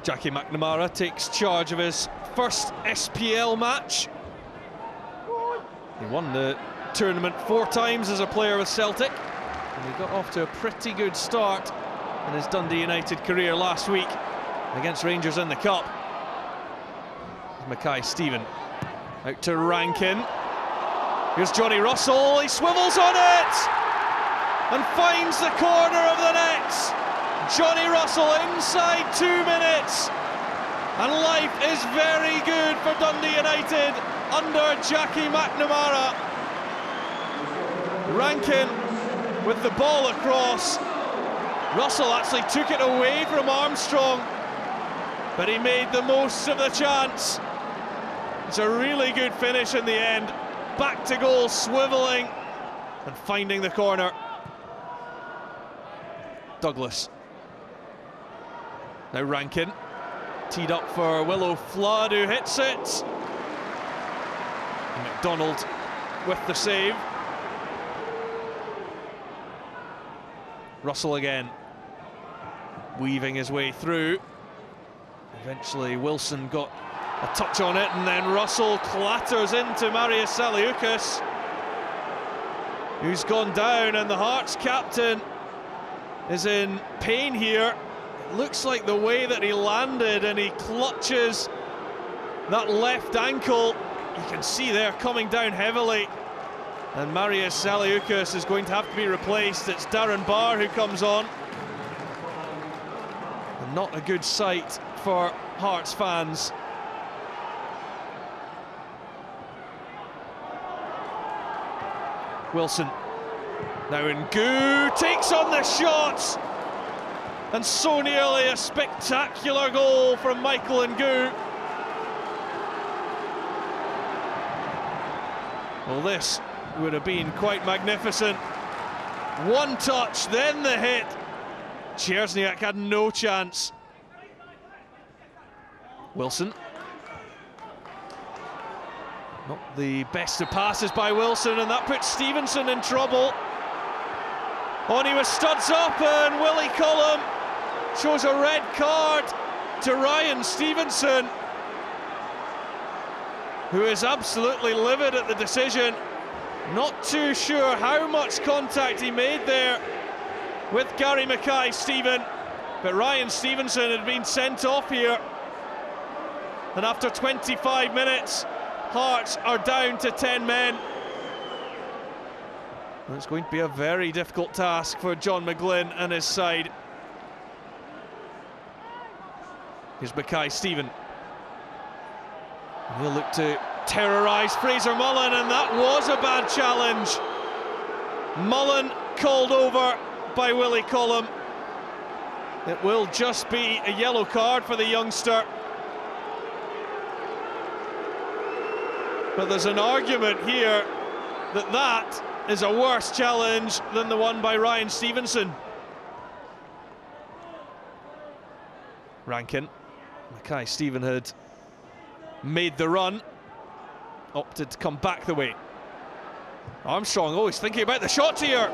Jackie McNamara takes charge of his first SPL match. He won the tournament 4 times as a player with Celtic, and he got off to a pretty good start in his Dundee United career last week against Rangers in the Cup. Mackay-Steven out to Rankin. Here's Johnny Russell, he swivels on it and finds the corner of the net. Johnny Russell inside 2 minutes, and life is very good for Dundee United under Jackie McNamara. Rankin with the ball across. Russell actually took it away from Armstrong, but he made the most of the chance. It's a really good finish in the end. Back to goal, swivelling and finding the corner. Douglas. Now Rankin, teed up for Willo Flood, who hits it. McDonald with the save. Russell again, weaving his way through. Eventually Wilson got a touch on it, and then Russell clatters into Marius Saliukas, who's gone down, and the Hearts captain is in pain here. It looks like the way that he landed, and he clutches that left ankle. You can see there coming down heavily, and Marius Saliukas is going to have to be replaced. It's Darren Barr who comes on, and not a good sight for Hearts fans. Wilson, now Ngoo takes on the shot, and so nearly a spectacular goal from Michael Ngoo. Well, this would have been quite magnificent. One touch, then the hit. Czerniak had no chance. Wilson. Not the best of passes by Wilson, and that puts Stevenson in trouble. On he was studs up, and Willie Collum shows a red card to Ryan Stevenson, who is absolutely livid at the decision. Not too sure how much contact he made there with Gary Mackay-Steven, but Ryan Stevenson had been sent off here. And after 25 minutes, Hearts are down to 10 men. And it's going to be a very difficult task for John McGlynn and his side. Here's Mackay-Steven. He'll look to terrorise Fraser Mullen, and that was a bad challenge. Mullen called over by Willie Collum. It will just be a yellow card for the youngster. But there's an argument here that that is a worse challenge than the one by Ryan Stevenson. Rankin. Mackay-Steven had made the run, opted to come back the way. Armstrong always thinking about the shot here.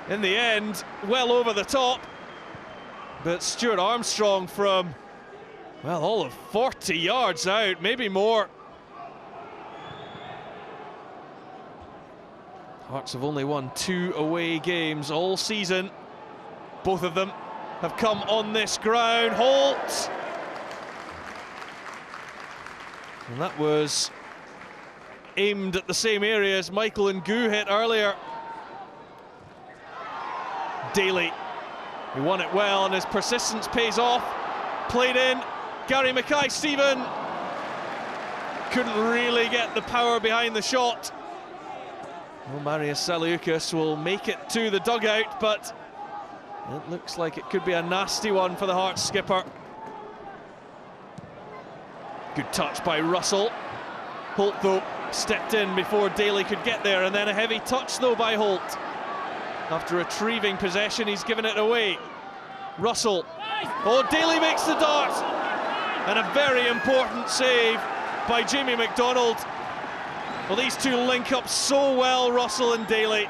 In the end, well over the top. But Stuart Armstrong from, well, all of 40 yards out, maybe more. Hearts have only won 2 away games all season. Both of them have come on this ground. Holt. And that was aimed at the same area as Michael Ngoo hit earlier. Daly, he won it well, and his persistence pays off. Played in. Gary Mackay-Steven couldn't really get the power behind the shot. Well, Marius Saliukas will make it to the dugout, but it looks like it could be a nasty one for the Hearts skipper. Good touch by Russell. Holt, though, stepped in before Daly could get there, and then a heavy touch, though, by Holt. After retrieving possession, he's given it away. Russell. Oh, Daly makes the dart. And a very important save by Jamie McDonald. Well, these two link up so well, Russell and Daly.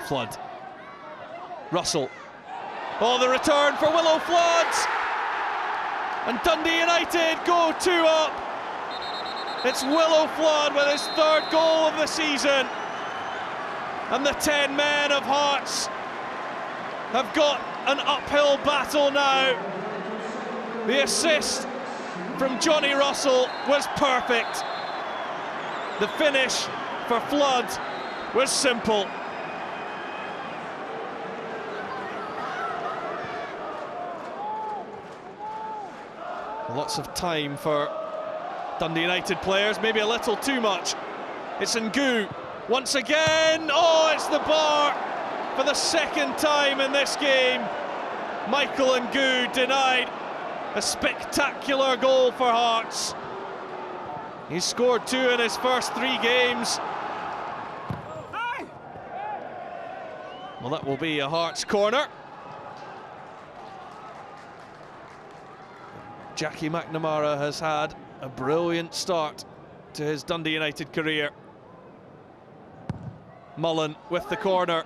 Flood. Russell. Oh, the return for Willo floods. And Dundee United go 2 up. It's Willo Flood with his 3rd goal of the season. And the 10 men of Hearts have got an uphill battle now. The assist from Johnny Russell was perfect. The finish for Flood was simple. Lots of time for Dundee United players, maybe a little too much. It's Ngoo once again. Oh, it's the bar for the 2nd time in this game. Michael Ngoo denied a spectacular goal for Hearts. He's scored 2 in his first 3 games. Well, that will be a Hearts corner. Jackie McNamara has had a brilliant start to his Dundee United career. Mullen with the corner.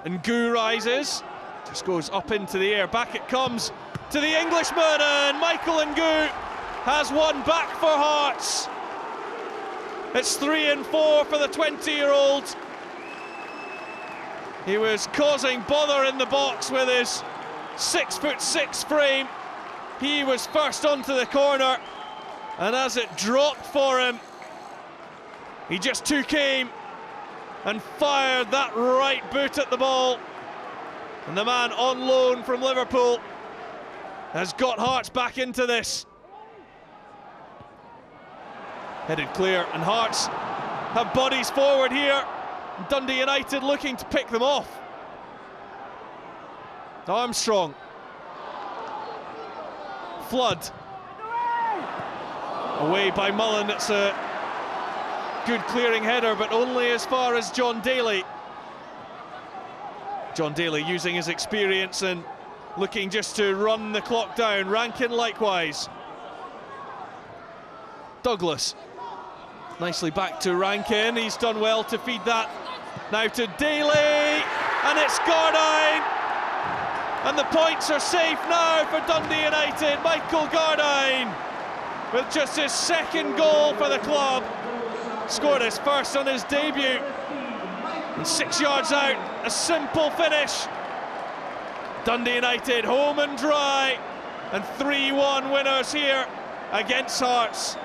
Ngoo rises, just goes up into the air. Back it comes to the Englishman, and Michael Ngoo has one back for Hearts. It's 3 and 4 for the 20-year-old. He was causing bother in the box with his 6'6" frame. He was first onto the corner, and as it dropped for him, he just took aim and fired that right boot at the ball. And the man on loan from Liverpool has got Hearts back into this. Headed clear, and Hearts have bodies forward here. Dundee United looking to pick them off. Armstrong. Flood. Away by Mullen. It's a good clearing header, but only as far as John Daly. John Daly using his experience and looking just to run the clock down. Rankin likewise. Douglas. Nicely back to Rankin. He's done well to feed that. Now to Daly, and it's Gardyne. And the points are safe now for Dundee United. Michael Gardyne, with just his 2nd goal for the club, scored his first on his debut. And 6 yards out, a simple finish. Dundee United home and dry, and 3-1 winners here against Hearts.